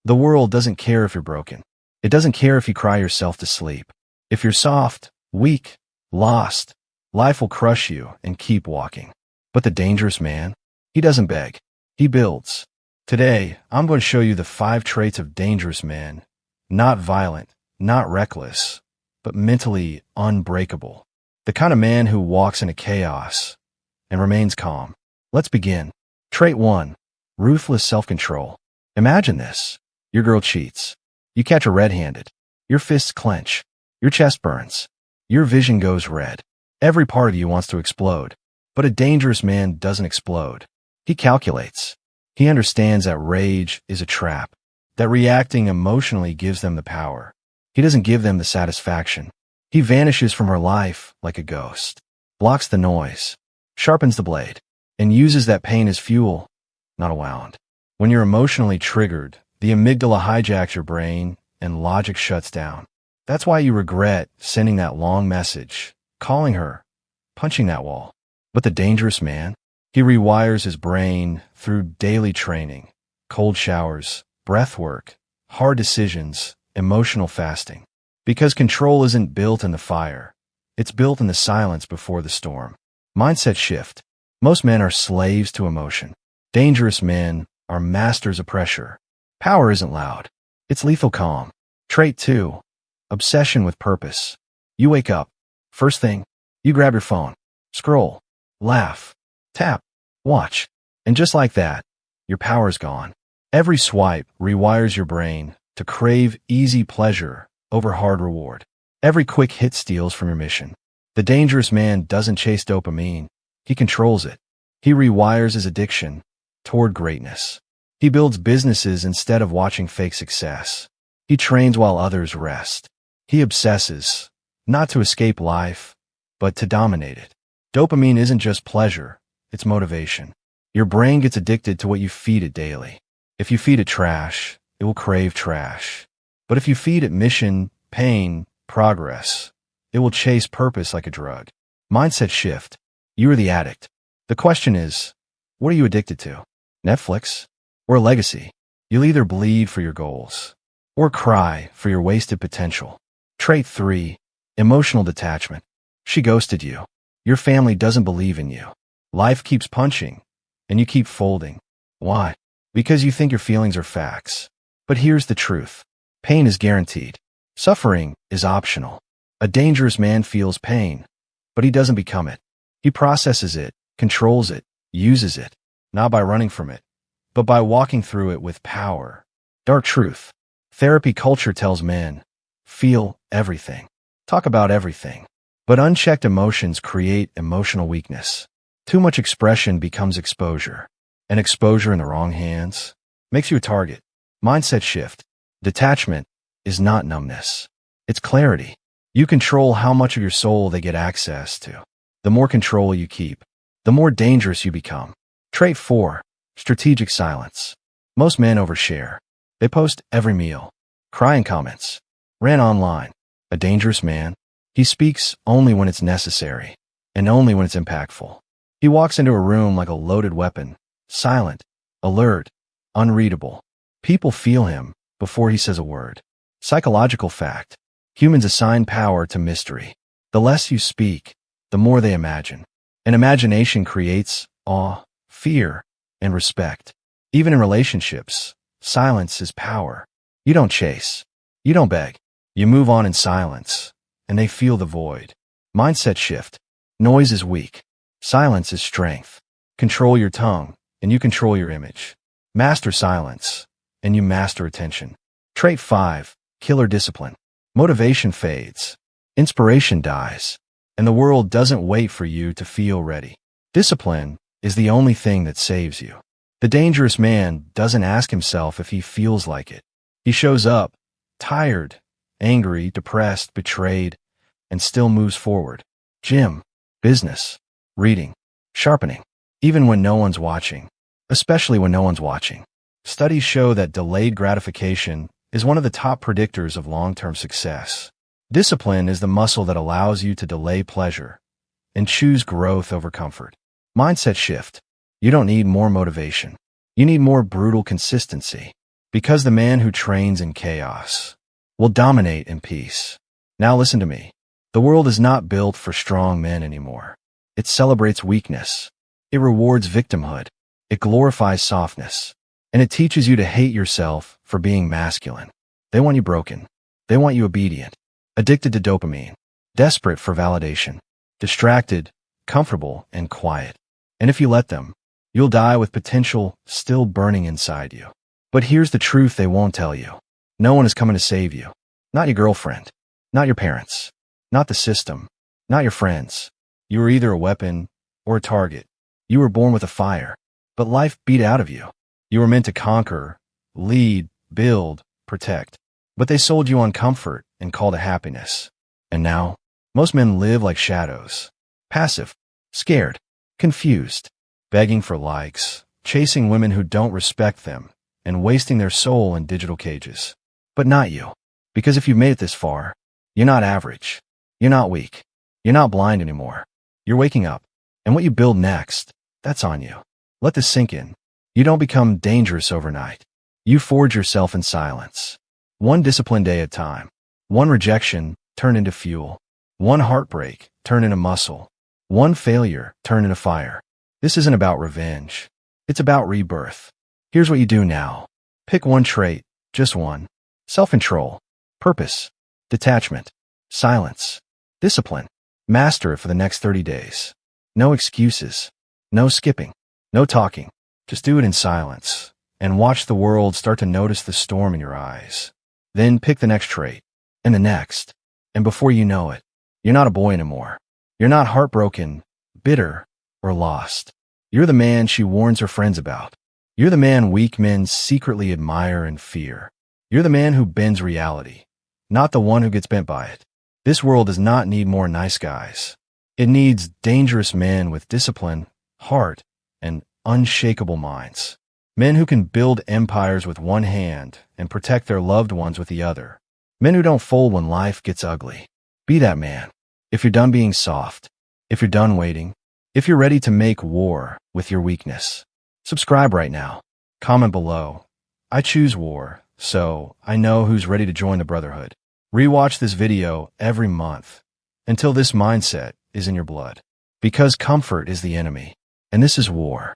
The world doesn't care if you're broken. It doesn't care if you cry yourself to sleep. If you're soft, weak, lost, life will crush you and keep walking. But the dangerous man, he doesn't beg. He builds. Today, I'm going to show you the 5 traits of dangerous men. Not violent, not reckless, but mentally unbreakable. The kind of man who walks into chaos and remains calm. Let's begin. Trait 1. Ruthless self-control. Imagine this. Your girl cheats. You catch her red-handed. Your fists clench. Your chest burns. Your vision goes red. Every part of you wants to explode. But a dangerous man doesn't explode. He calculates. He understands that rage is a trap, that reacting emotionally gives them the power. He doesn't give them the satisfaction. He vanishes from her life like a ghost, blocks the noise, sharpens the blade, and uses that pain as fuel, not a wound. When you're emotionally triggered, the amygdala hijacks your brain and logic shuts down. That's why you regret sending that long message, calling her, punching that wall. But the dangerous man, he rewires his brain through daily training, cold showers, breath work, hard decisions, emotional fasting. Because control isn't built in the fire. It's built in the silence before the storm. Mindset shift. Most men are slaves to emotion. Dangerous men are masters of pressure. Power isn't loud. It's lethal calm. Trait 2. Obsession with purpose. You wake up. First thing, you grab your phone. Scroll. Laugh. Tap. Watch. And just like that, your power's gone. Every swipe rewires your brain to crave easy pleasure over hard reward. Every quick hit steals from your mission. The dangerous man doesn't chase dopamine. He controls it. He rewires his addiction toward greatness. He builds businesses instead of watching fake success. He trains while others rest. He obsesses, not to escape life, but to dominate it. Dopamine isn't just pleasure, it's motivation. Your brain gets addicted to what you feed it daily. If you feed it trash, it will crave trash. But if you feed it mission, pain, progress, it will chase purpose like a drug. Mindset shift. You are the addict. The question is, what are you addicted to? Netflix or a legacy? You'll either bleed for your goals or cry for your wasted potential. Trait 3. Emotional detachment. She ghosted you. Your family doesn't believe in you. Life keeps punching, and you keep folding. Why? Because you think your feelings are facts. But here's the truth. Pain is guaranteed. Suffering is optional. A dangerous man feels pain, but he doesn't become it. He processes it, controls it, uses it, not by running from it, but by walking through it with power. Dark truth. Therapy culture tells men, feel everything. Talk about everything. But unchecked emotions create emotional weakness. Too much expression becomes exposure. And exposure in the wrong hands makes you a target. Mindset shift. Detachment is not numbness. It's clarity. You control how much of your soul they get access to. The more control you keep, the more dangerous you become. Trait 4. Strategic silence. Most men overshare. They post every meal, cry in comments, rant online. A dangerous man, he speaks only when it's necessary, and only when it's impactful. He walks into a room like a loaded weapon, silent, alert, unreadable. People feel him before he says a word. Psychological fact. Humans assign power to mystery. The less you speak, the more they imagine. And imagination creates awe, fear, and respect. Even in relationships, silence is power. You don't chase. You don't beg. You move on in silence, and they feel the void. Mindset shift. Noise is weak. Silence is strength. Control your tongue, and you control your image. Master silence, and you master attention. Trait 5. Killer discipline. Motivation fades. Inspiration dies. And the world doesn't wait for you to feel ready. Discipline is the only thing that saves you. The dangerous man doesn't ask himself if he feels like it. He shows up, tired, angry, depressed, betrayed, and still moves forward. Gym, business, reading, sharpening, even when no one's watching, especially when no one's watching. Studies show that delayed gratification is one of the top predictors of long-term success. Discipline is the muscle that allows you to delay pleasure and choose growth over comfort. Mindset shift. You don't need more motivation. You need more brutal consistency. Because the man who trains in chaos will dominate in peace. Now listen to me. The world is not built for strong men anymore. It celebrates weakness. It rewards victimhood. It glorifies softness. And it teaches you to hate yourself for being masculine. They want you broken. They want you obedient, addicted to dopamine, desperate for validation, distracted, comfortable, and quiet. And if you let them, you'll die with potential still burning inside you. But here's the truth they won't tell you. No one is coming to save you. Not your girlfriend. Not your parents. Not the system. Not your friends. You were either a weapon or a target. You were born with a fire, but life beat out of you. You were meant to conquer, lead, build, protect. But they sold you on comfort and called it happiness. And now, most men live like shadows. Passive, scared, confused, begging for likes, chasing women who don't respect them, and wasting their soul in digital cages. But not you. Because if you've made it this far, you're not average. You're not weak. You're not blind anymore. You're waking up. And what you build next, that's on you. Let this sink in. You don't become dangerous overnight. You forge yourself in silence. One disciplined day at a time. One rejection turned into fuel. One heartbreak turned into muscle. One failure turned into fire. This isn't about revenge. It's about rebirth. Here's what you do now. Pick one trait, just one. Self-control, purpose, detachment, silence, discipline. Master it for the next 30 days. No excuses. No skipping. No talking. Just do it in silence and watch the world start to notice the storm in your eyes. Then pick the next trait and the next. And before you know it, you're not a boy anymore. You're not heartbroken, bitter, or lost. You're the man she warns her friends about. You're the man weak men secretly admire and fear. You're the man who bends reality, not the one who gets bent by it. This world does not need more nice guys. It needs dangerous men with discipline, heart, and unshakable minds. Men who can build empires with one hand and protect their loved ones with the other. Men who don't fold when life gets ugly. Be that man. If you're done being soft, if you're done waiting, if you're ready to make war with your weakness. Subscribe right now. Comment below. I choose war, so I know who's ready to join the brotherhood. Rewatch this video every month until this mindset is in your blood. Because comfort is the enemy, and this is war.